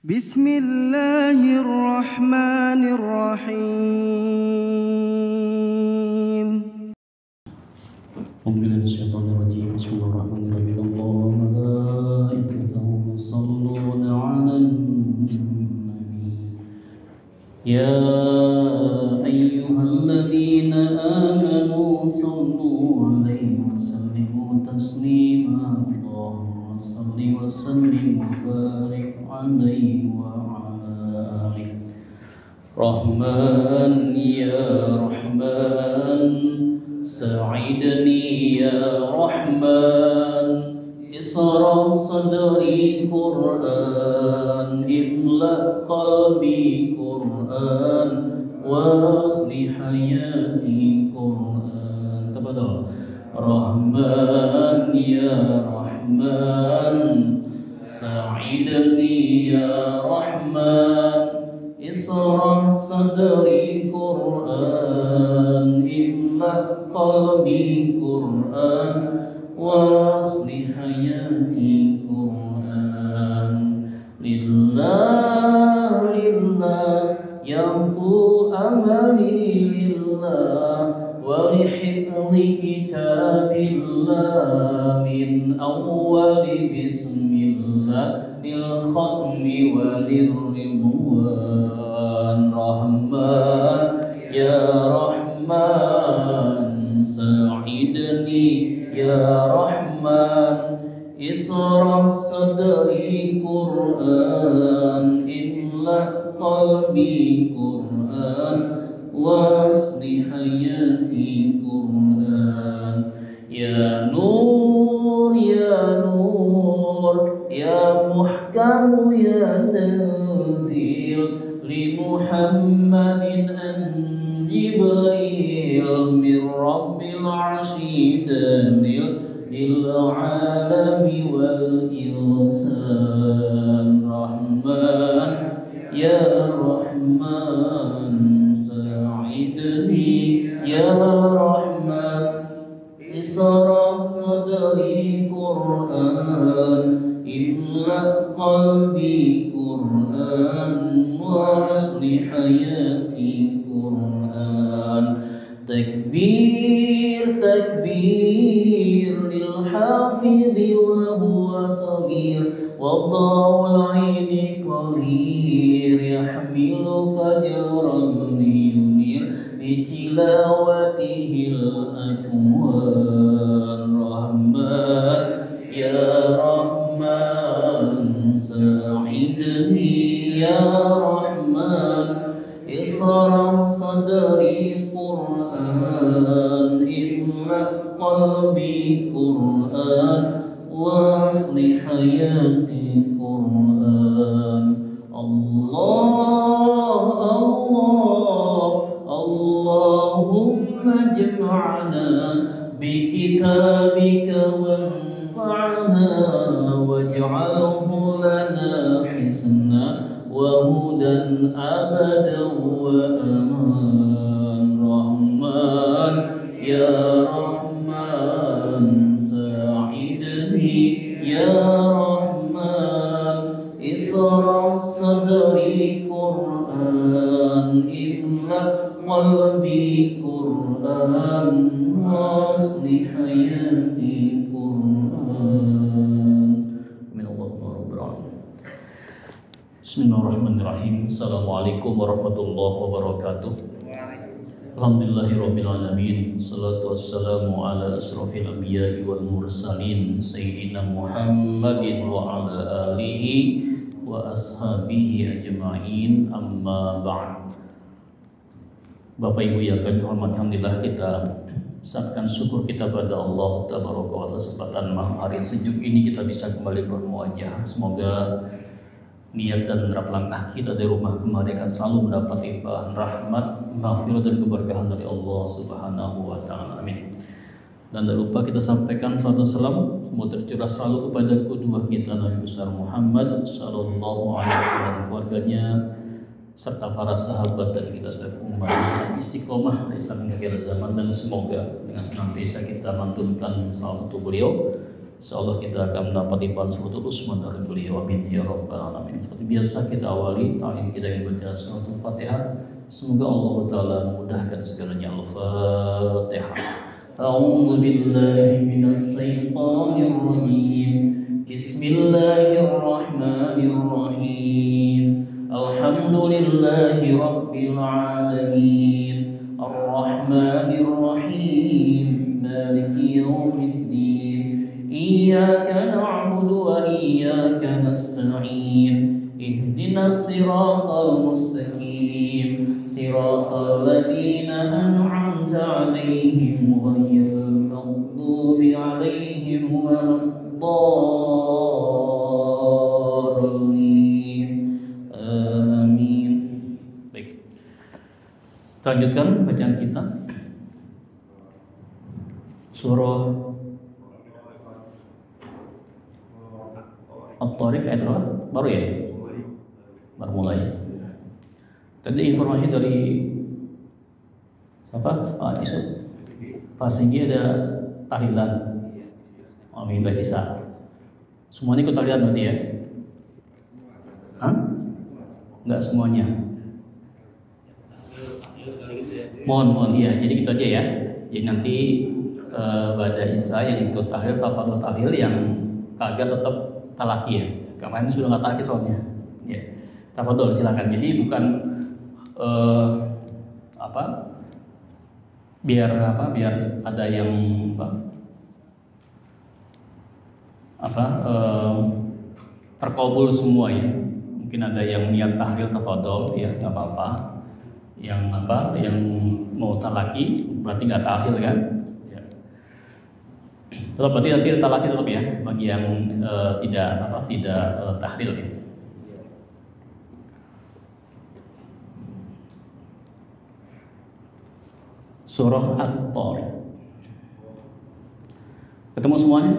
Bismillahirrahmanirrahim. Bismillahirrahmanirrahim. Bismillahirrahmanirrahim. Allahumma malaikatahu yusalluna 'alan nabi. Ya ayyuhalladzina amanu sallu 'alaihi wa sallimu taslima. Allahumma salli wa sallim wa barik 'alaihi wa 'ala alihi. Rahman ya Rahman, sa'idni ya Rahman, isra sadri Qur'an, imla qalbi Qur'an, wasli hayati Qur'an. Tafadhal. Rahman ya Rahman, sa'idni ya Rahman, isra sadri Qur'an, imla qalbi Qur'an, wasli hayati Qur'an. Lillah lillah yanfu amali lillah, wa lihifdhi kitabillah min awwali bismillah lil khatmi wa lirridwan. Rahman ya Rahman, sa'idni ya Rahman, isra sadri Qur'an, imla qalbi Qur'an, wasli hayati Qur'an. Ya Nur ya Nur, ya Muhkamu ya Tanzil, li Muhammadin an Jibril, min Rabbil Arshi Danil, bil alami wal insan. Rahman ya Rahman, sa'idni ya Rahman, isra sadri Qur'an, imla qalbi Qur'an, wasli hayati Qur'an. Takbir takbir lil hafidhi wa huwa saghir, wada'ul aini qadir, yahmilu fajran liyunir bitilawatihil ajwan. Rahman ya Rahman, sa'idni ya Rahman, isra sadri Qur'an, imla qalbi Qur'an, wasli hayati Qur'an. Allah Allah Allahumma jam'ana bi kitabika wanfa'na, waj'alhu lana hisna wa hudan abadan wa aman. Rahman ya Rahman, sa'idni ya Rahman, isra sadri Qur'an, imla qalbi Qur'an, wasli hayati Qur'an. Amin Allahumma rabbal alamin. Bismillahirrahmanirrahim. Assalamualaikum warahmatullahi wabarakatuh. Alhamdulillahirabbil alamin. Salatu wassalamu ala asrofil anbiya'i wal mursalin, sayyidina Muhammadin wa ala alihi wa ashabihi ajma'in, amma ba'd. Bapak Ibu yang kami hormati, alhamdulillah kita ucapkan syukur kita pada Allah tabaraka wa taala, kesempatan malam hari sejuk ini kita bisa kembali bermuajah. Semoga niat dan derap langkah kita dari rumah kemari akan selalu mendapat limpahan rahmat, maghfirah dan keberkahan dari Allah Subhanahu wa taala. Amin. Dan tak lupa kita sampaikan salawat dan salam semoga tercurah selalu kepada kedua kita Nabi besar Muhammad sallallahu alaihi wasallam dan keluarganya serta para sahabat dan kita sebagai umat yang istiqomah Islam hingga akhir zaman, dan semoga dengan senantiasa kita lantunkan salawat untuk beliau Insyaallah kita akan mendapat limpahan suratul usman dari beliau. Amin ya rabbal alamin. Seperti biasa kita awali ta'lim kita yang baca suratul Fatihah. Semoga Allah taala memudahkan segalanya. Al-Fatihah. A'udzu billahi minasy syaithanir rajim. Bismillahirrahmanirrahim. Alhamdulillahi rabbil alamin. Ar-Rahmanir Rahim. Maliki yaumiddin. Iyyaka na'budu wa iyyaka nasta'in. Ihdinas siratal mustaqim. Siratal ladzina an'amta 'alaihim ghairil maghdubi 'alaihim waladdallin. Amin. Baik. Kita lanjutkan bacaan kita. Surah At-Tariq ayat berapa? Baru ya? Baru mulai. Tadi informasi dari siapa? Pak Isu. Pak Singgi ada tahlilan. Amin Mbak Isa. Semuanya ikut tahlilan berarti ya? Hah? Enggak semuanya. Mohon iya. Jadi gitu aja ya. Jadi nanti pada Isa yang ikut tahlil, tafadhol tahlil, yang kagak tetap talaki ya. Kemarin sudah nggak talaki soalnya. Ya. Tafadhol silakan. Jadi bukan biar ada yang terkabul semua ya. Mungkin ada yang niat tahlil, tafadhol ya, nggak apa-apa. Yang mau talaki berarti nggak tahlil kan? Ya. Tetap berarti nanti talaki tetap ya bagi yang tidak tahlil ya. Surah At-Tariq. Ketemu semuanya?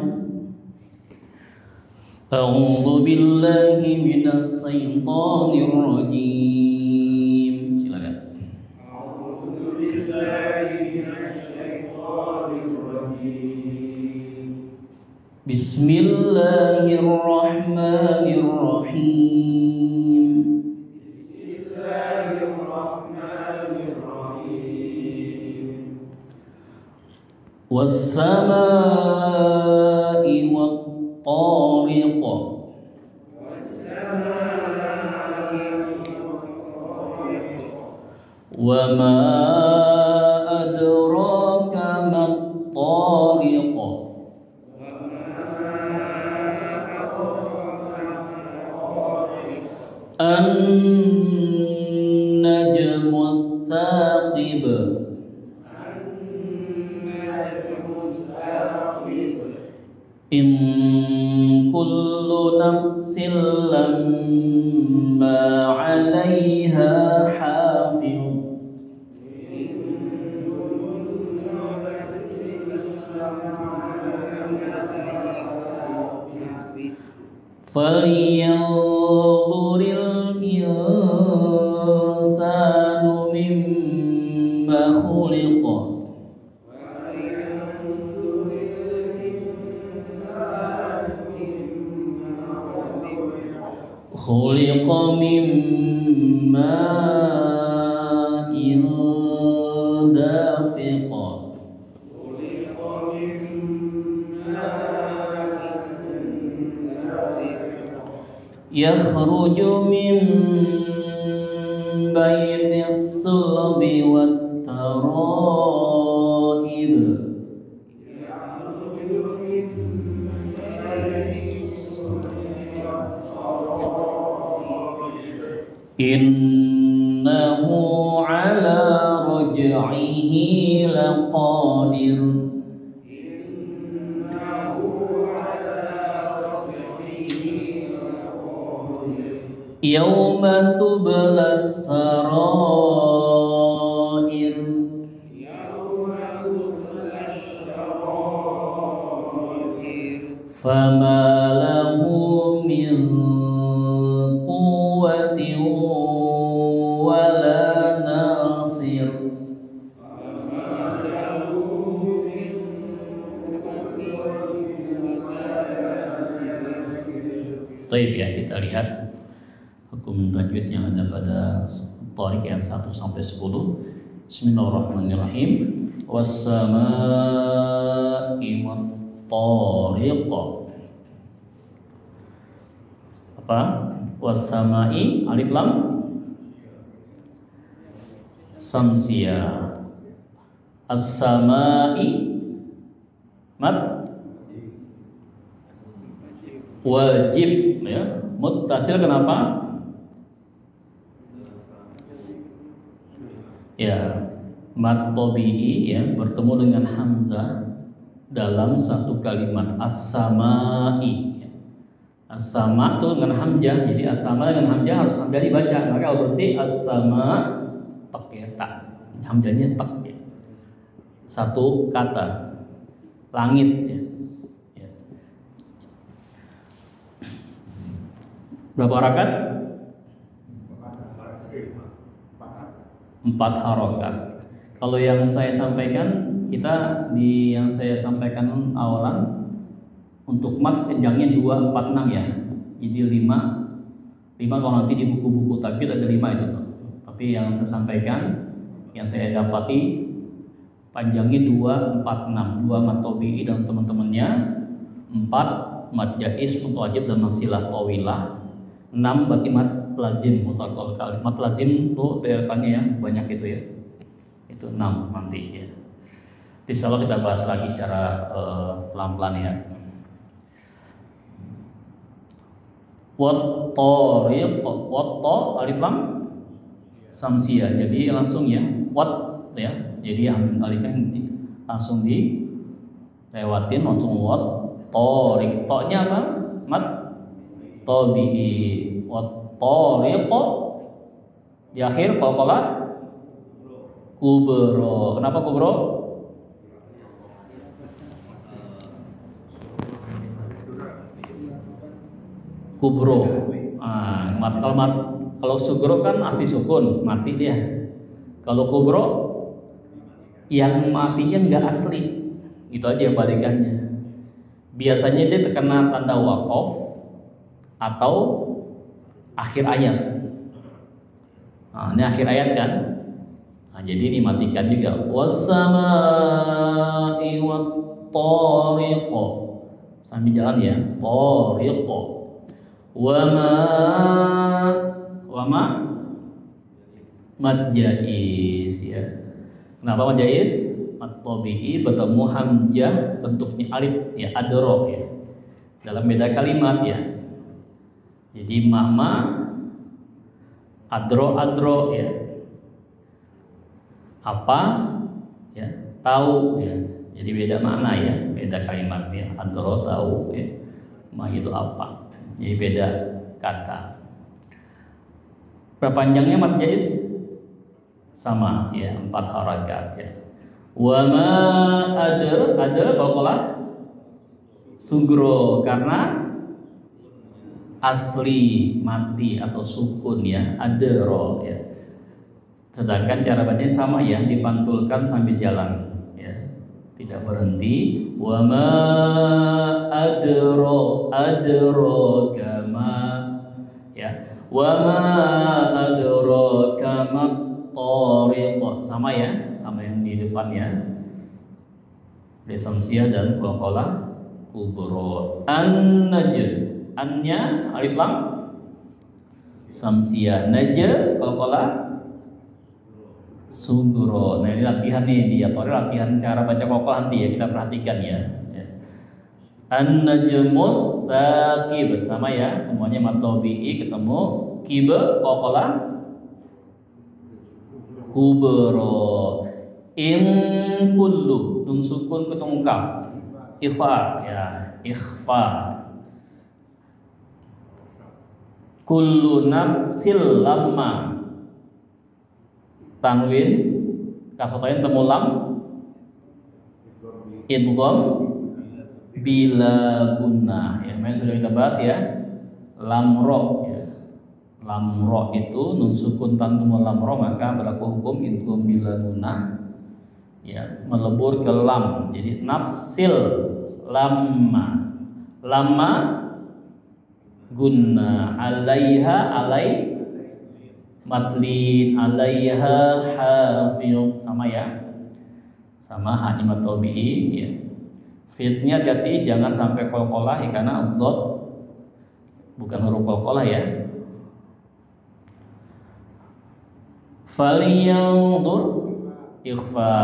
A'udzu billahi minasy syaithanir rajim. Silakan. A'udzu billahi minasy syaithanir rajim. Bismillahirrahmanirrahim. Was-samaa'i wat-tariq. Wa ma adraka mat-tariq. An-najmu ats-tsaqib. In kullu nafsin lamma 'alaiha hafiz. Falyanzuril insanu mimma khuliqa. Khuliqa min ma'in dafiq. Yakhruju min bainis sulbi wat tara'ib. Innahu ala raj'ihi laqadir. Yawma tublas sarair. Fama lahu min quwwatin wala nasir. Baik ya, kita lihat hukum tajwid yang ada pada Thariq ayat 1 sampai 10. Bismillahirrahmanirrahim. Was-samaa'i wat-thariq. Apa? Was-samaa'i alif lam samsiyah. As-samaa'i mad wajib ya. Muttasil kenapa? Ya, mad tabi'i ya bertemu dengan hamzah dalam satu kalimat as-sama'i. As-sama itu dengan hamzah, jadi as-sama dengan hamzah harus hamzah dibaca. Maka kalau berarti as-sama tak ya, tak. Hamzahnya tak ya. Satu kata langit ya. Ya. Berapa harakat? 4 harokat. Kalau yang saya sampaikan, kita di yang saya sampaikan awalan untuk mat jenjangnya 2, 4, 6 ya. Jadi 5 kalau nanti di buku-buku tajwid ada 5 itu tuh. Tapi yang saya sampaikan, yang saya dapati panjangnya 2, 4, 6. 2 mat tabi'i dan teman-temannya, 4 mat jaiz mutawajib dan masilah tawilah, 6 berarti mat lazim mutlaqal kalim. Mat lazim tuh deretannya ya banyak itu ya. Itu 6 nanti ya. Insyaallah kita bahas lagi secara pelan-pelan ya. Wat-tariq, wat-ta alif lam samsiyah. Jadi langsung ya, wat ya. Jadi alifnya langsung dilewatin langsung wat tariq. Ta-nya apa? Mat tabi'i. Wat-tariq di akhir qalqalah kubro. Kenapa kubro? Kubro. Kalau sugro kan asli sukun, mati dia. Kalau kubro yang matinya nggak asli, itu aja balikannya. Biasanya dia terkena tanda waqaf atau akhir ayat. Ini akhir ayat kan? Jadi dimatikan juga. Was-samaa'i wat-tariq. Sambil jalan ya. Tariq. Wama mad jaiz ya. Kenapa mad jaiz? Mad tabi'i bertemu hamzah bentuknya alif ya, adro ya. Dalam beda kalimat ya. Jadi mama adro ya. Apa ya? Tahu ya. Jadi beda makna ya, beda kalimat ya. Adro tahu ya. Ma itu apa? Jadi beda kata. Berapa panjangnya mad jaiz? Sama ya, 4 harakat ya. Wa ma ada qalqalah sugro karena asli mati atau sukun ya, adro ya. Sedangkan cara bacanya sama ya, dipantulkan sambil jalan ya. Tidak berhenti. Wa ma adro kama ya. Wa ma adro kama tariq. Sama ya, sama yang di depan ya. Desamsia dan qalqalah kubro. An-najm. An-nya alif lam samsia. Najm qalqalah sugro. Nah ini latihan nih, di latihan cara baca qalqalah nanti ya, kita perhatikan ya. An-najmu tsaqib sama ya, semuanya mad tabi'i ketemu kib qalqalah kubro. In kullu nun sukun ketemu kaf. Ikhfa ya, ikhfa. Kullu nafsil lamma tanwin kasrotain temu lam idgham bila gunnah ya. Memang sudah kita bahas ya. Lam ro ya. Lam ro itu nun sukun temu lam ro maka berlaku hukum idgham bila gunnah ya, melebur ke lam. Jadi nafsil lamma gunna, alaiha alai matlin, alaiha hafiz, sama ya, sama haknya mad tabi'i ya. Fitnya hati jangan sampai qalqalah ya, karena dot bukan huruf qalqalah ya. Falyanzur ikhfa,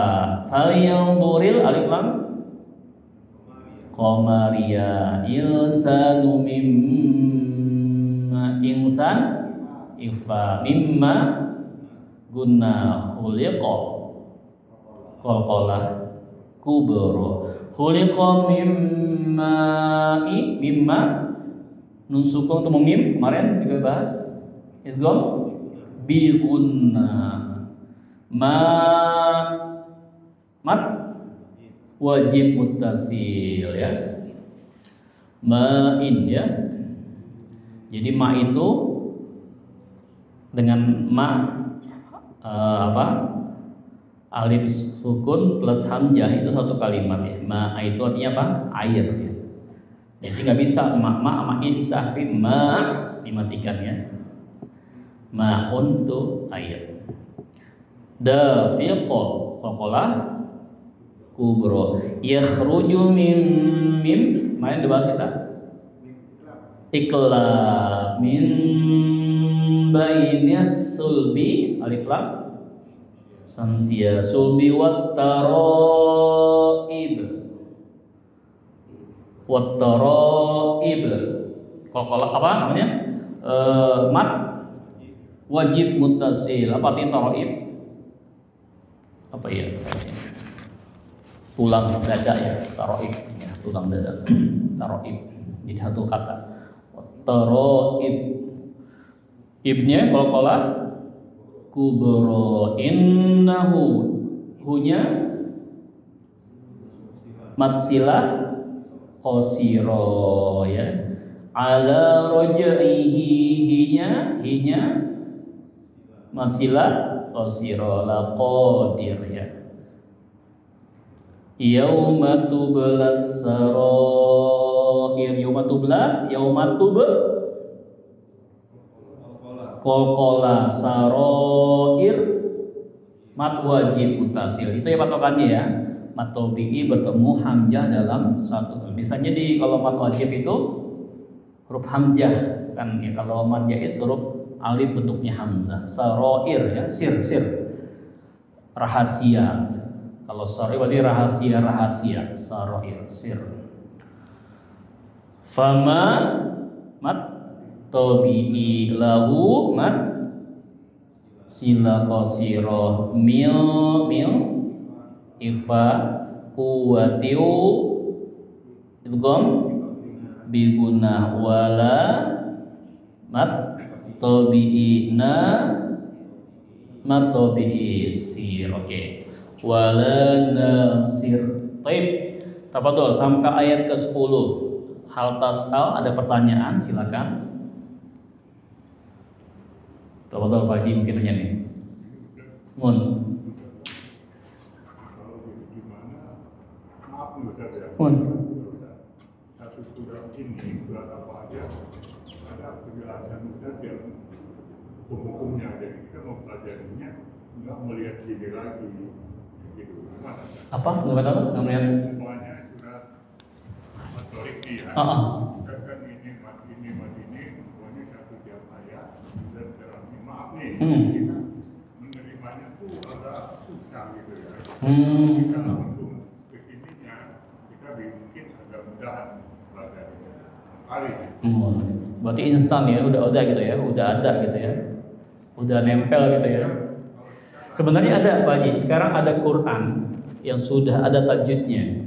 falyanzuril alif lam qamariya, insanu mimma, insan ikhfa, mimma gunna, khuliqa qalqalah kubro, khuliqa mimma mimma nun sukun untuk memim, kemarin juga bahas idgham bi gunna, ma mat wajib muttasil ya, ma'in ya. Jadi ma itu dengan ma alif sukun plus hamzah itu satu kalimat ya. Ma itu artinya apa? Air ya. Jadi nggak bisa ma sama in bisa, tapi ma dimatikan ya. Ma'un itu air. Dafiqo qalqalah kubro, yakhruju mim main dibahas kita iklab min bainis sulbi alif lam samsia, sulbi wat taraib qalqalah apa namanya, mat wajib muttasil. Apa artinya taraib? Apa ya, tulang dada ya, taraib ya, tulang dada taraib, jadi satu kata taraib. Ibnya qalqalah kubro, innahu hunya matsilah qasiro ya, ala raj'ihi hinya masilah qasiro, la qadir ya. Yauma tublas sarair, yauma tublas, yauma tub qalqalah, sarair mat wajib muttasil. Itu ya patokannya ya. Mat tabi'i bertemu hamzah dalam satu. Misalnya kalau mat wajib itu huruf hamzah kan ya, kalau mat jaiz huruf alif bentuknya hamzah. Sarair ya, sir rahasia. Kalau sarair berarti rahasia, sarair sir. Fama mat tabi'i lahu mat sila qasira, mil ifa quwwatiu idgham bi gunah, wala mat tabi'ina mat tabi'i sir. Oke. Wala nasir. Baik. Tafadhol sampai ayat ke-10. Hal tas'al, ada pertanyaan silakan. Tafadhol Pak Haji mungkin nanya nih. Mun. Mun. Satu surat ini, surat apa aja, ada penjelasan Ustaz yang hukum-hukumnya, jadi kita mau pelajarinya nggak melihat ini lagi gitu. Gimana? Apa? Nggak melihat? Semuanya surat At-Tariq ya. Kan ini mat ini, semuanya satu tiap ayat dan terangnya maaf nih. Kita menerimanya tuh agak susah gitu ya. Kita langsung kesininya kita bikin agak mudahan pelajarinya kali. Berarti instan ya, udah gitu ya, udah ada gitu ya, udah nempel gitu ya. Sebenarnya ada Pak Haji, sekarang ada Quran yang sudah ada tajwidnya,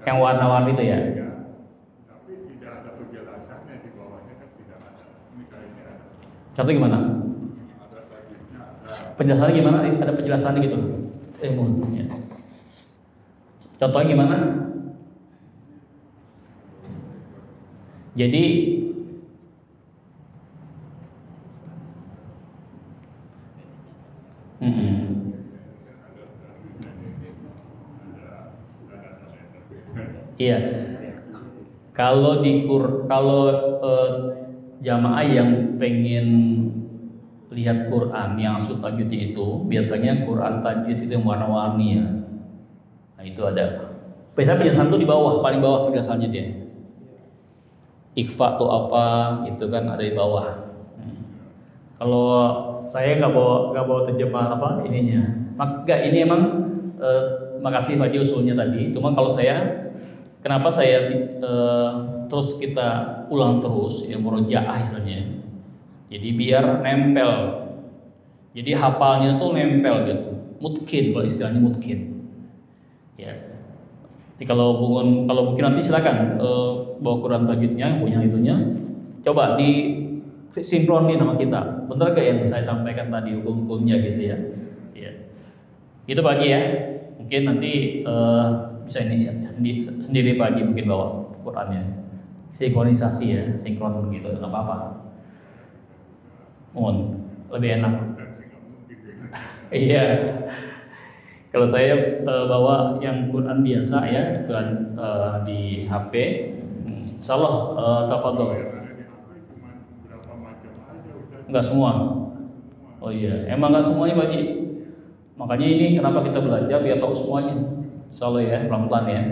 yang warna-warni itu ya. Tapi tidak ada penjelasannya di bawahnya, kan tidak ada. Misalnya ada. Contoh gimana? Ada tajwidnya, Penjelasannya gimana? Ada penjelasannya gitu. Ya. Contohnya gimana? Jadi iya. Kalau jamaah yang pengen lihat Quran yang maksud tajwidnya itu biasanya Quran tajwid itu yang warna-warni ya. Nah itu ada. Biasanya penjelasan tuh di bawah, paling bawah penjelasannya dia. Ikhfa tuh apa gitu kan ada di bawah. Kalau saya nggak bawa terjemah apa ininya. Maka ini emang makasih Pak Haji usulnya tadi. Cuma kalau saya kenapa saya terus kita ulang terus ya murojaah istilahnya. Jadi biar nempel. Jadi hafalnya tuh nempel gitu. Mungkin kalau istilahnya mungkin. Ya. Jadi kalau mungkin nanti silakan bawa Quran tajwidnya punya itunya. Coba di sinkronin sama kita. Bener gak yang saya sampaikan tadi hukum-hukumnya gitu ya. Ya. Itu Pak Haji ya. Mungkin nanti bisa ini sendiri Pak Haji mungkin bawa Qurannya. Sinkronisasi ya, sinkron gitu, nggak apa-apa. Lebih enak. Iya. Kalau saya bawa yang Quran biasa ya, Quran di HP. Insyaallah tafadhol. Enggak semua. Oh iya, emang nggak semuanya Pak Haji. Makanya ini kenapa kita belajar biar tahu semuanya. Insyaallah ya, pelan-pelan ya.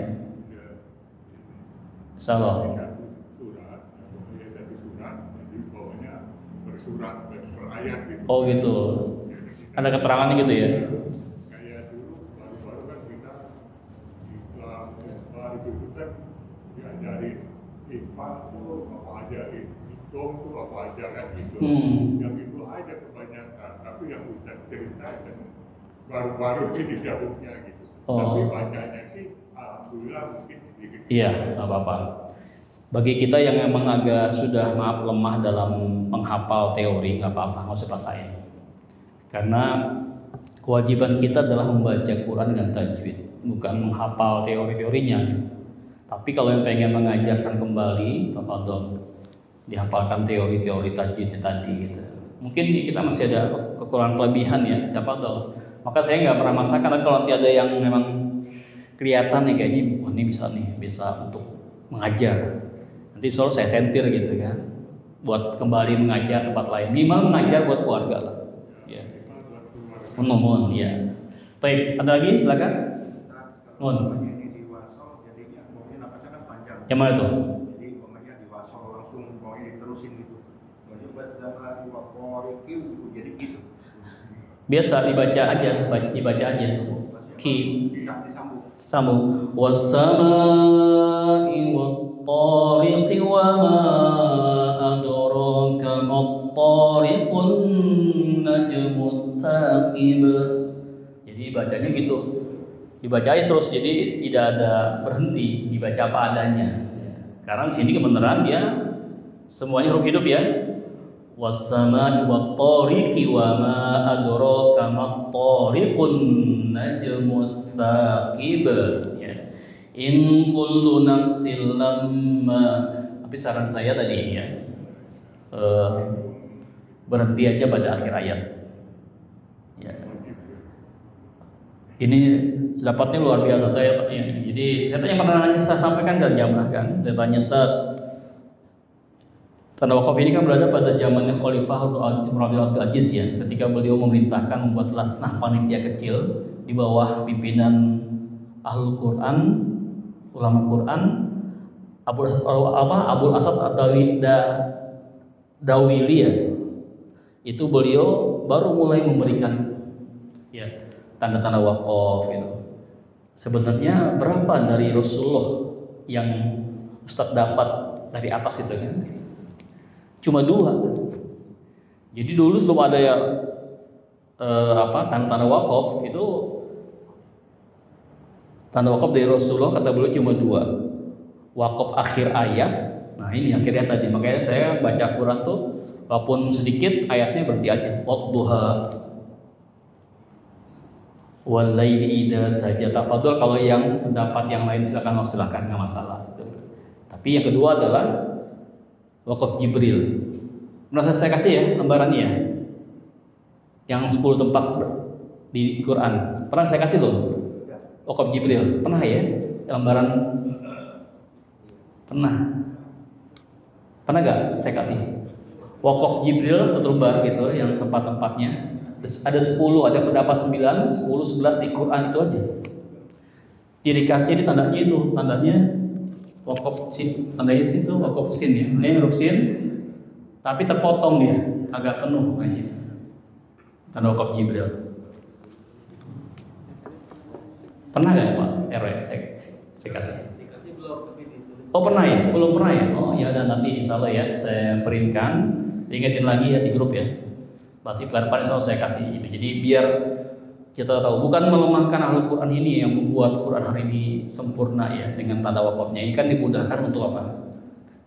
Insyaallah. Oh gitu. Ada keterangannya gitu ya? Kayak dulu baru-baru kan kita baru dulu kan diajarin IPA tuh apa aja, hitung tuh apa aja kan gitu. Yang itu aja kebanyakan. Tapi yang udah cerita kan baru-baru ini jauhnya gitu. Tapi bacanya sih alhamdulillah mungkin sedikit. Iya, nggak apa-apa. Bagi kita yang emang agak sudah lemah dalam menghafal teori, nggak apa-apa, nggak usah paksain. Karena kewajiban kita adalah membaca Quran dengan tajwid, bukan menghafal teori-teorinya. Tapi kalau yang pengen mengajarkan kembali, tafadhol dihafalkan teori-teori tajwidnya tadi gitu. Mungkin kita masih ada kekurangan kelebihan ya, siapa tahu. Maka saya nggak pernah masakan, tapi kalau nanti ada yang memang kelihatan nih kayaknya, wah ini bisa untuk mengajar. Nanti soal saya tentir gitu kan, buat kembali mengajar tempat lain. Minimal mengajar buat keluarga lah. Ya. Mohon ya. Baik, ada lagi silakan. Mohon. Ini di wasol jadinya mungkin napasnya kan panjang. Yang mana tuh? Jadi pokoknya di wasol langsung pokoknya diterusin gitu. Banyak bahasa dua porikiu jadi gitu. Biasa dibaca aja. Ki. Sambung. Wassama'i wattariqi wa ma adraka mattariqun najmut thaqib. Jadi bacanya gitu. Dibaca terus jadi tidak ada berhenti, dibaca apa adanya. Karena di sini kebenaran dia semuanya huruf hidup ya. Wassama'i wattariqi wa ma adraka mattariqun najmut thaqib ya. In kullu nafsin lamma. Tapi saran saya tadi ya berhenti aja pada akhir ayat ya. Ini dapatnya luar biasa saya ya. Jadi saya tanya pernah saya sampaikan ke jamaah kan, saya tanya Ustaz, tanda wakaf ini kan berada pada zamannya Khalifah Umar bin Abdul Aziz ya, ketika beliau memerintahkan membuat lasnah panitia kecil di bawah pimpinan Ahlul Quran, ulama Quran, Abul Asad Ad-Dawili ya. Itu beliau baru mulai memberikan ya tanda-tanda wakaf itu. Sebenarnya berapa dari Rasulullah yang Ustadz dapat dari atas itu kan? Cuma 2. Jadi dulu sebelum ada ya tanda-tanda wakaf itu, tanda wakaf dari Rasulullah kata beliau cuma 2. Wakaf akhir ayat. Nah ini akhirnya tadi, makanya saya baca Quran tuh walaupun sedikit ayatnya berhenti aja. Wadduha wal laili idza saja. Tafadhol kalau yang pendapat yang lain silakan nggak masalah. Tapi yang kedua adalah wakaf Jibril. Merasa saya kasih ya lembarannya ya. Yang 10 tempat di Quran. Pernah saya kasih loh. Wakaf Jibril. Pernah ya? Lembaran. Pernah gak saya kasih? Wakaf Jibril satu lembar gitu, yang tempat-tempatnya ada 10, ada pendapat 9, 10, 11 di Quran itu aja. Jadi kasih ini tandanya itu, tandanya wakaf sin, tandanya itu wakaf sin ya. Ini huruf sin, tapi terpotong dia, agak penuh masih. Tanda wakaf Jibril. Pernah gak Pak RW saya kasih? Dikasih belum, tapi ditulis. Oh pernah ya? Belum pernah ya? Oh ya udah, nanti insya Allah ya saya printkan. Ingetin lagi ya di grup ya. Pasti pelan-pelan insya Allah saya kasih gitu. Jadi biar kita tahu, bukan melemahkan Al-Quran ini yang membuat Quran hari ini sempurna ya dengan tanda wakafnya. Ini kan dimudahkan untuk apa?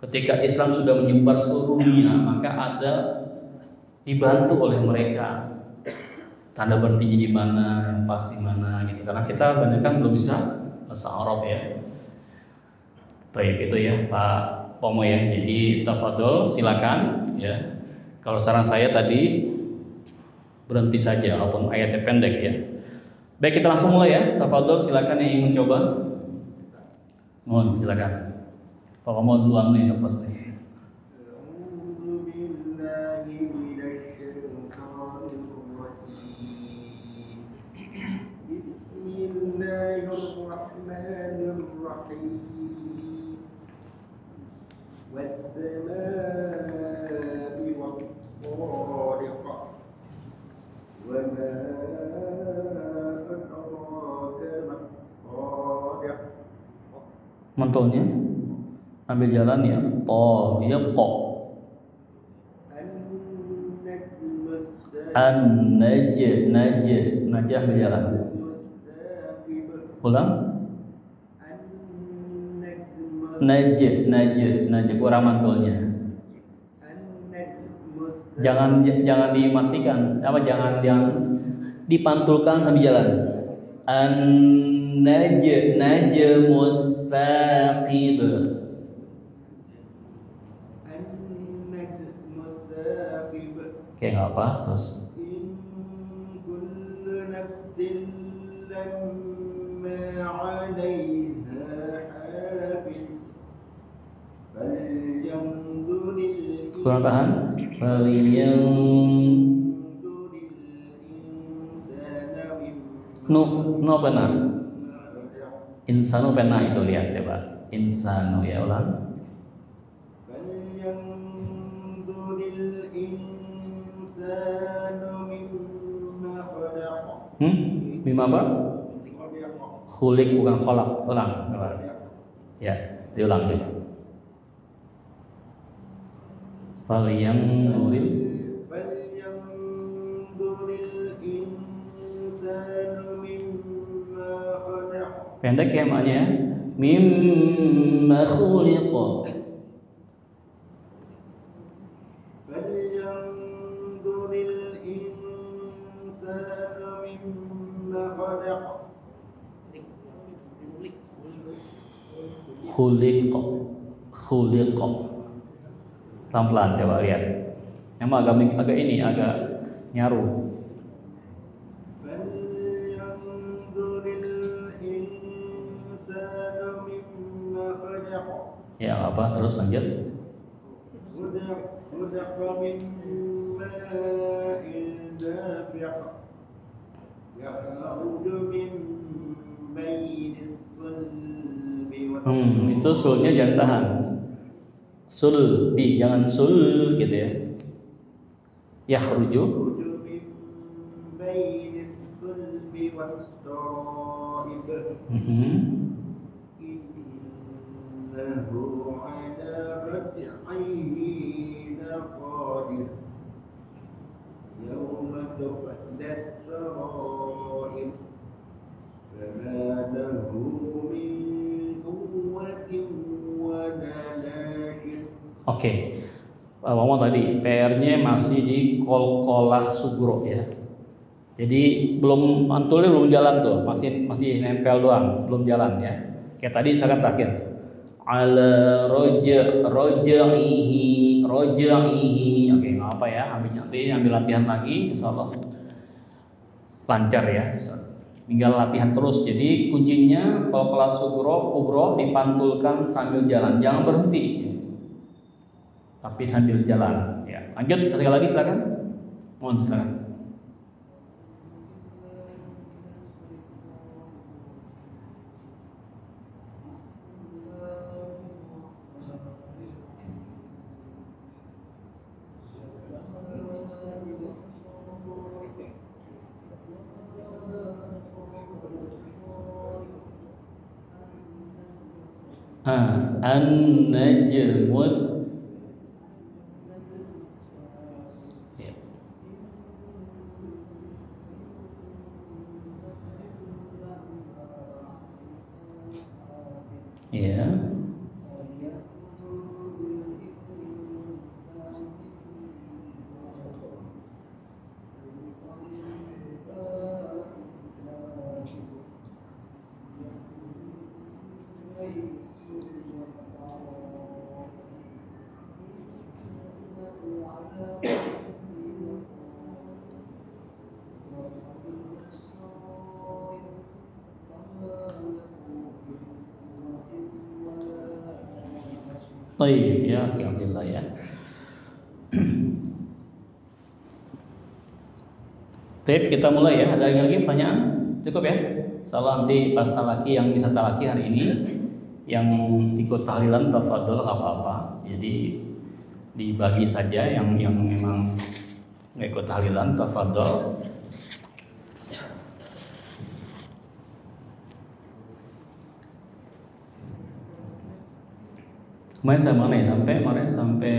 Ketika Islam sudah menyebar seluruh dunia, maka ada dibantu oleh mereka. Tanda berhentinya di mana, yang pas di mana gitu. Karena kita banyak kan belum bisa bahasa Arab ya. Baik itu ya Pak Pomo ya. Jadi tafadhol silakan ya. Kalau saran saya tadi berhenti saja walaupun ayatnya pendek ya. Baik, kita langsung mulai ya. Tafadhol silakan yang ingin mencoba. Mohon silakan. Pak Pomo duluan nih nafas nih. Mentolnya ambil jalan ya, tariqah. Najah ambil jalan. Ulang. Najah kurang mantulnya. Jangan dimatikan, jangan dipantulkan sambil jalan. Najmut thaqib. Oke, nggak apa, terus. Kurang tahan. No pena. Insanu pena itu lihat coba. Insanu ya ulang. Mimma apa? Khuliq bukan kholak. Ulang coba. Ya, diulang coba. Falyanzuril pendek ya maknya mimma khuliqa. Khuliqa. Pelan-pelan coba lihat. Emang agak ini agak nyaru. Ya apa terus lanjut. Itu sulnya jangan tahan. Sulbi jangan sul gitu ya. Yakhruju. Oke, ngomong tadi PR-nya masih di qalqalah sugro ya. Jadi belum antulnya belum jalan tuh, masih nempel doang, belum jalan ya. Kayak tadi sangat terakhir. Ala roja'ihi. Oke, nggak apa ya, ambil latihan lagi, insyaallah lancar ya. tinggal latihan terus. Jadi kuncinya kalau kelas kubro dipantulkan sambil jalan, jangan berhenti, tapi sambil jalan. Ya, lanjut sekali lagi silakan. Mohon silakan. An-najmut ya. Ya. Baik ya, alhamdulillah ya. Baik, kita mulai ya. Ada lagi pertanyaan? Cukup ya? Salam nanti pas talaki yang bisa talaki hari ini, yang ikut tahlilan tafadhol nggak apa-apa. Jadi dibagi saja yang memang nggak ikut tahlilan tafadhol. Kemarin saya mana ya? Sampai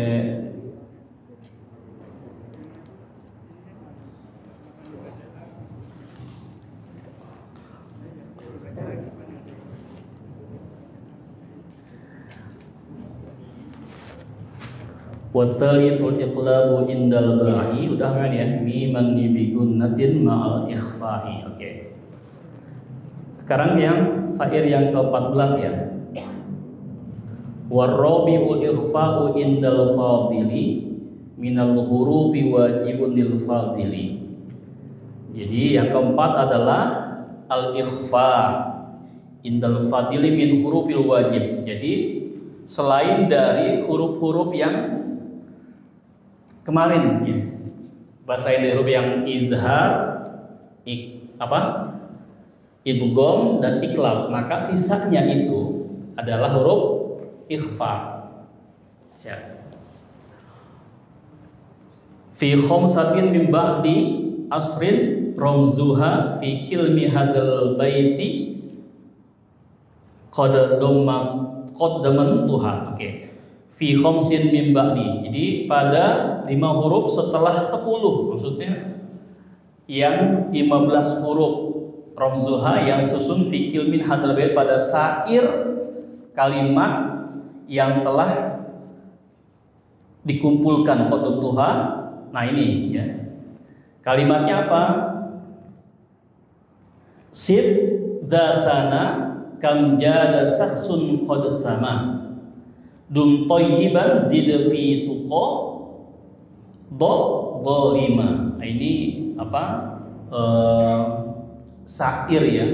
Wasalithul iqlabu indal ba'i, udah kan ya? Miman bigunnatin ma'al ikhfa'i. Oke. Sekarang yang syair yang ke-14 ya. Warabi'ul ikhfa'u indal fadili minal hurufi wajibun lil fadili. Jadi yang keempat adalah al-ikhfa indal fadili min hurufil wajib. Jadi selain dari huruf-huruf yang kemarin ya, bahasa dari huruf yang idhar, idgham dan iqlab, maka sisanya itu adalah huruf ikhfa. Ya. Fi khamsatin min ba'di asrin ramzuha fi kilmi hadal baiti qaddaman tuha. Oke. Fi khamsin min ba'di. Jadi pada 5 huruf setelah 10, maksudnya yang 15 huruf ramzuha yang susun fi kilmin hadal bait pada syair kalimat yang telah dikumpulkan qaddaman tuha. Nah ini ya. Kalimatnya apa? Sib datana kam jada saksun qad sama dum thayyiban zid fi tuqa dolima. Nah, ini apa? Syair ya.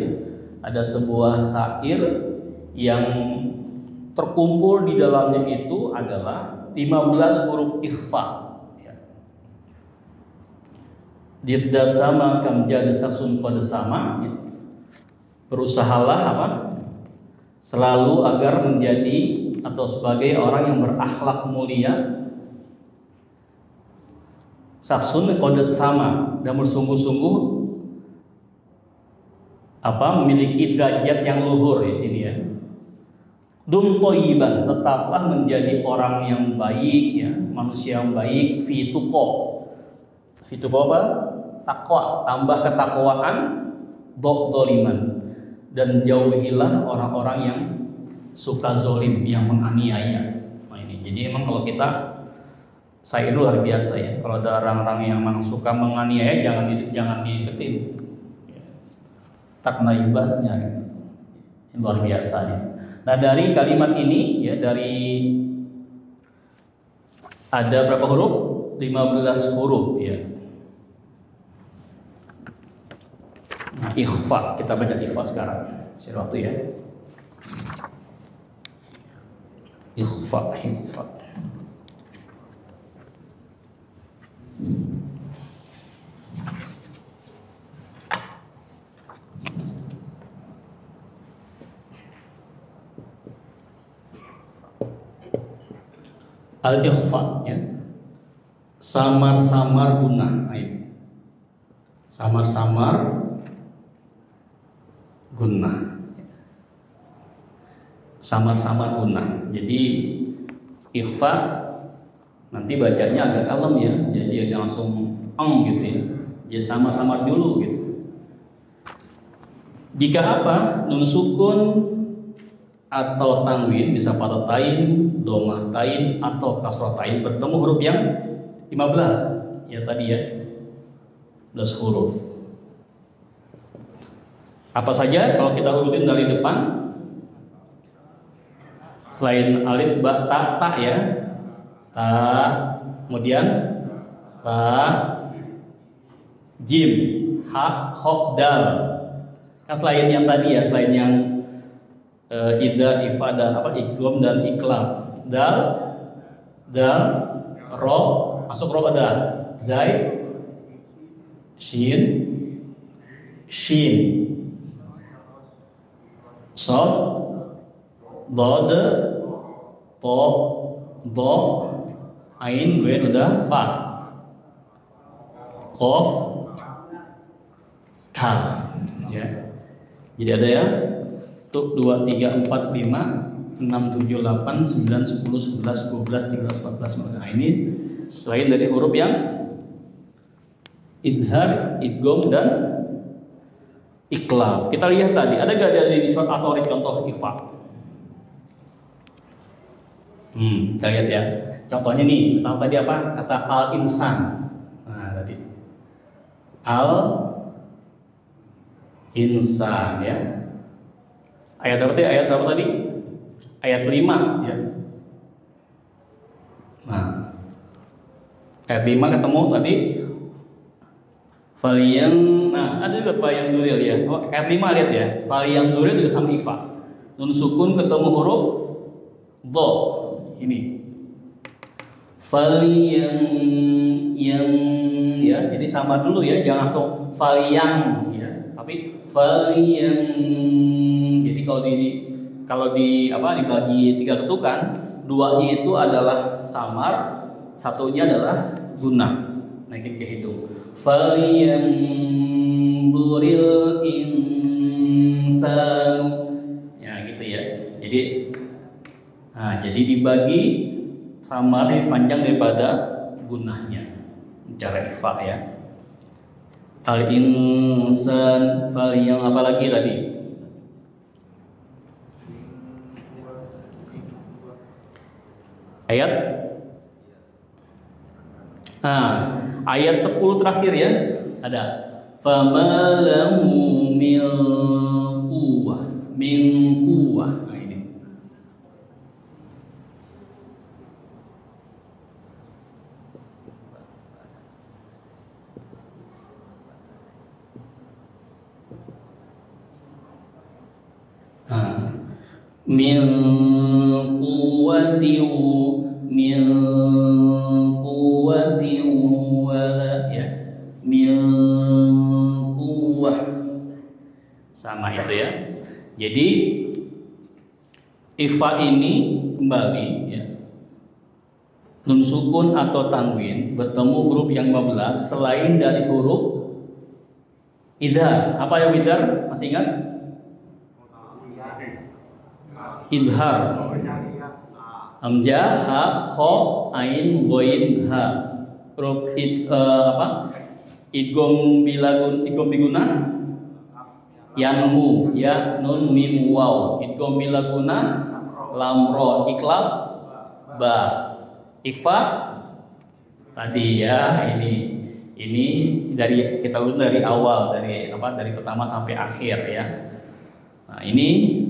Ada sebuah syair yang terkumpul di dalamnya itu adalah 15 huruf ikhfa. Difda sama kam jada saksun qad sama. Berusahalah apa? Selalu agar menjadi atau sebagai orang yang berakhlak mulia. Saksun qad sama, dan bersungguh-sungguh memiliki derajat yang luhur di sini ya. Dum thayyiban, tetaplah menjadi orang yang baik ya, manusia yang baik. Fi tuqa apa? Takwa, tambah ketakwaan. Doliman, dan jauhilah orang-orang yang suka zolim, yang menganiaya. Nah ini, jadi emang kalau kita, saya itu luar biasa ya. Kalau ada orang-orang yang memang suka menganiaya, jangan dideketin. Tak kena imbasnya gitu. Ini luar biasa ya. Nah dari kalimat ini ya, dari ada berapa huruf? 15 huruf ya. Nah, ikhfa, kita baca ikhfa sekarang. Saya waktu ya. Ikhfa. Al-ikhfa ya. Samar-samar gunah. Samar-samar gunah. Samar-samar gunah. Jadi ikhfa nanti bacanya agak kalem ya. Jadi agak langsung gitu ya. Jadi samar-samar dulu gitu. Jika apa? Nun sukun atau tanwin bisa fatatain, domatain atau kasratain bertemu huruf yang 15 ya tadi ya. 11 huruf. Apa saja kalau kita urutin dari depan? Selain alif, ba, ta ya. Ta, kemudian ta, jim, ha, kha, dal. Kan selain yang tadi ya, selain yang idar, ifa dan idgham dan iqlab. Dal, ro, masuk ro ada. Zai, shin, sod, dod, to, do, ain, gue udah fa, kof, kaf ya. Jadi ada ya tuh 2, 3, 4, 5, 6, 7, 8, 9, 10, 11, 12, 13, 14. Nah ini selain dari huruf yang idhar, idgham dan iqlab. Kita lihat tadi ada gak dari surat At-Tariq contoh ikhfa? Kita lihat ya. Contohnya nih, tahu tadi apa? Kata al-insan. Nah tadi al-insan ya. Ayat berapa tadi? Ayat 5 ya. Nah ayat 5 ketemu tadi Faliyang, nah ada juga faliyang duril ya. Oh, ayat 5 lihat ya. Faliyang duril juga sama ikhfa. Nun sukun ketemu huruf dho. Ini. Faliyang yang ya. Jadi sama dulu ya, jangan langsung faliyang ya. Tapi faliyang. Jadi kalau dibagi 3 ketukan, 2-nya itu adalah samar, 1-nya adalah gunah. Naikin ke hidung. Falyanzuril insanu ya gitu ya. Jadi dibagi sama lebih panjang daripada gunahnya cara ikhfa ya. Al insan yang apa lagi tadi? Ayat 10 terakhir ya. Ada famalahu min quwwah. Nah ini. Min quwwatin wala ya. Min quwwah. Sama itu ya. Jadi ikhfa ini kembali ya. Nun sukun atau tanwin bertemu huruf yang 15 selain dari huruf idhar. Apa yang idhar? Masih ingat? Idhar. Hamzah, ha, kha, ain, ghain, ha. Huruf idgham bigunah yanmu ya nun mim waw. Idgham bigunah lam ra iqlab ba. Ikhfa tadi ya ini dari kita urut dari awal dari pertama sampai akhir ya. Nah, ini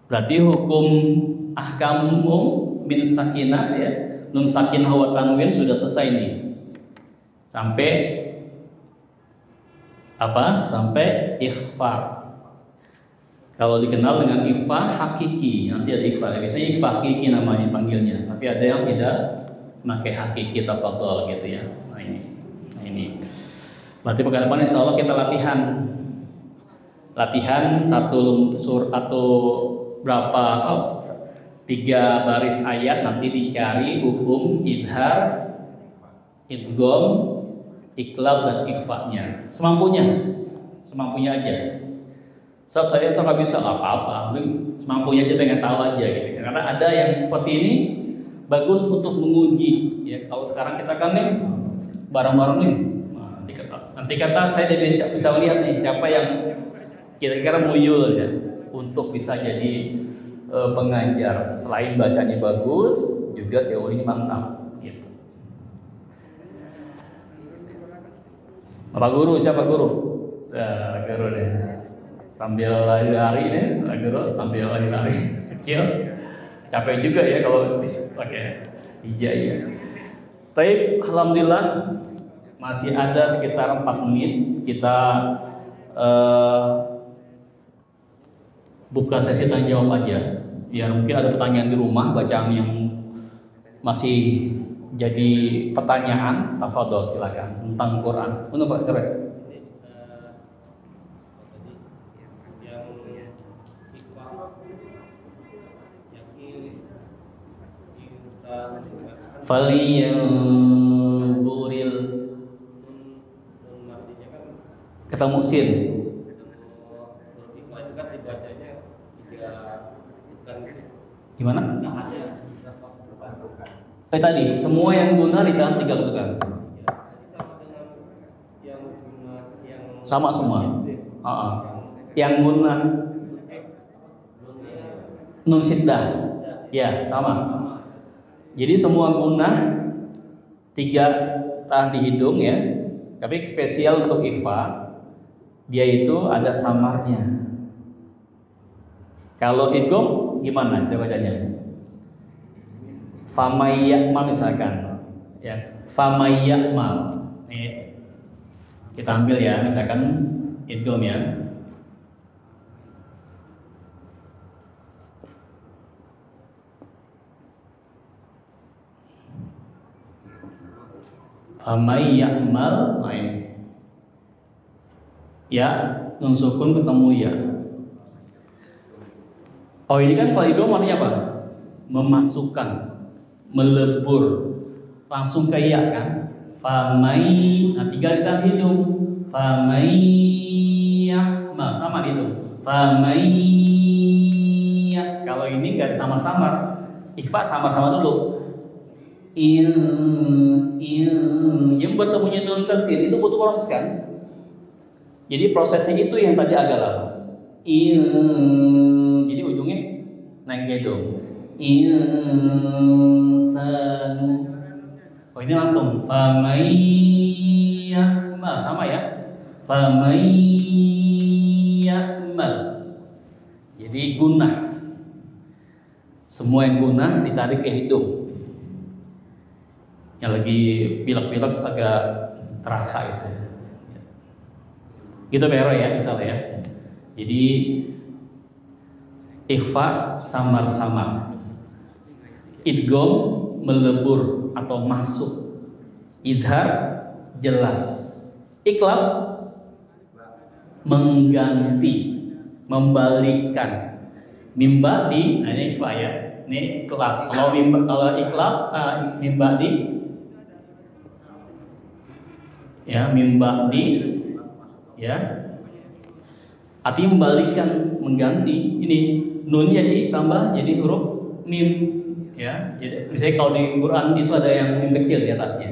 berarti hukum ahkamu min sakinah ya. Nun sakinah wa tanwin sudah selesai nih. Sampai apa? Sampai ikhfa. Kalau dikenal dengan ikhfa hakiki, nanti ada ikhfa. Biasanya ikhfa hakiki namanya panggilnya. Tapi ada yang tidak pakai hakiki tafadhol gitu ya. Nah ini. Berarti pekan depan insya Allah kita latihan satu sur atau berapa 3 baris ayat, nanti dicari hukum idhar, idgham, iqlab dan ikhfa-nya. Semampunya aja. Saya tuh nggak bisa apa-apa, semampunya aja, pengen tahu aja gitu. Karena ada yang seperti ini bagus untuk menguji. Ya kalau sekarang kita kan nih bareng-bareng nih, nanti kata saya bisa melihat nih siapa yang kira-kira muyul ya untuk bisa jadi pengajar. Selain bacanya bagus, juga teorinya mantap. Gitu. Bapak guru, siapa guru? Guru deh. Sambil lari-lari nih, guru sambil lari-lari kecil. Capek juga ya kalau pakai hijau. Tapi alhamdulillah masih ada sekitar 4 menit kita buka sesi tanya jawab aja. Ya mungkin ada pertanyaan di rumah, bacaan yang masih jadi pertanyaan, tafadhol silakan tentang Quran. Untuk Pak Keren. Falyanzuril ketemu sin. Gimana? Tadi semua yang guna di dalam 3 ketukan. Sama semua. Yang guna nun syiddah. Ya, sama. Jadi semua guna 3 tahan di hidung ya. Tapi spesial untuk ikhfa, dia itu ada samarnya. Kalau idgham gimana cara bacanya? Famayyamal misalkan ya, famayyamal. Nih kita ambil ya, misalkan idgham ya. Famayyamal, nah ini. Ya, nun sukun ketemu ya. Oh ini kan kalau idgham artinya apa? Memasukkan, melebur, langsung ke ya kan? Famai, nah 3 ditahan hidung. Famayyamal, sama di hidung. Famayya. Kalau ini nggak samar-samar, ikhfa sama-sama dulu. Yang bertemunya nun ke sin itu butuh proses kan? Jadi prosesnya itu yang tadi agak lama. Jadi ujungnya naik ke hidung. Insanu. Oh ini langsung famayyamal, sama ya. Famayyamal. Jadi gunah. Semua yang gunah ditarik ke hidung. Yang lagi pilek-pilek agak terasa gitu. Gitu Pero ya, misalnya ya. Jadi ikhfa samar-samar, idgham melebur atau masuk, idhar jelas, iqlab mengganti, membalikkan, mimba di, nah ini ikhfa ya, ini iqlab. Kalau iqlab, mimba di, ya mimba di, ya artinya membalikkan, mengganti. Ini nunnya ditambah jadi huruf mim ya. Jadi misalnya kalau di Quran itu ada yang mim kecil di atasnya,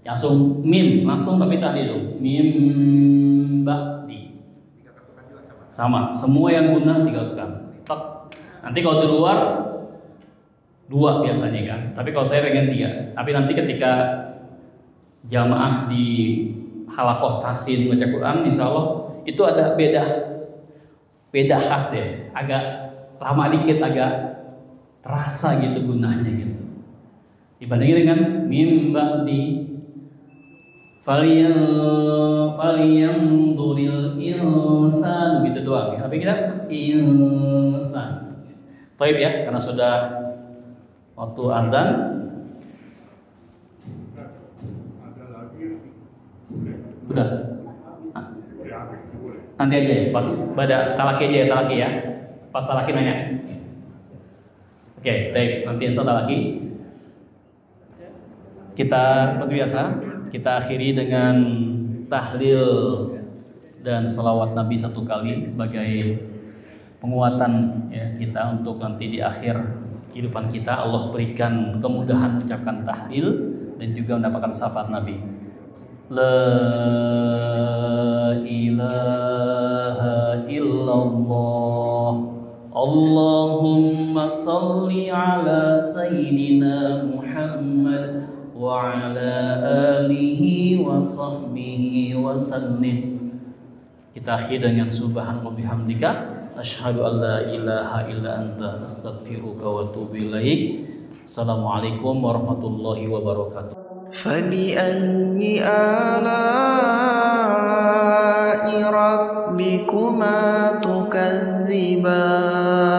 langsung mim langsung, tapi tahan itu mim ba'di. Sama semua yang guna 3 ketukan. Nanti kalau di luar 2 biasanya kan, tapi kalau saya pengen 3. Tapi nanti ketika jamaah di halaqah tahsin baca Quran, insya Allah itu ada beda khas ya, agak lama dikit, agak terasa gitu gunanya gitu, dibandingin dengan mim ba'di Falyanzuril insanu gitu doang ya. Tapi kita insan. Baik ya, karena sudah waktu adzan. Ada lagi Udah. Nanti aja ya, pas pada talaki aja ya, talaki ya. Pas talaki nanya. Oke, baik, nanti insya talaki. Kita seperti biasa, kita akhiri dengan tahlil dan salawat Nabi satu kali sebagai penguatan ya kita untuk nanti di akhir kehidupan kita Allah berikan kemudahan mengucapkan tahlil dan juga mendapatkan syafaat Nabi. La ilaha illallah Allahumma salli ala sayyidina Muhammad wa ala alihi wa sahbihi wa sallim. Kita akhir dengan subhanallah bihamdika asyhadu an la ilaha illa anta astaghfiruka wa atubu ilaik. Assalamualaikum warahmatullahi wabarakatuh. فبأي آلاء ربكما تكذبان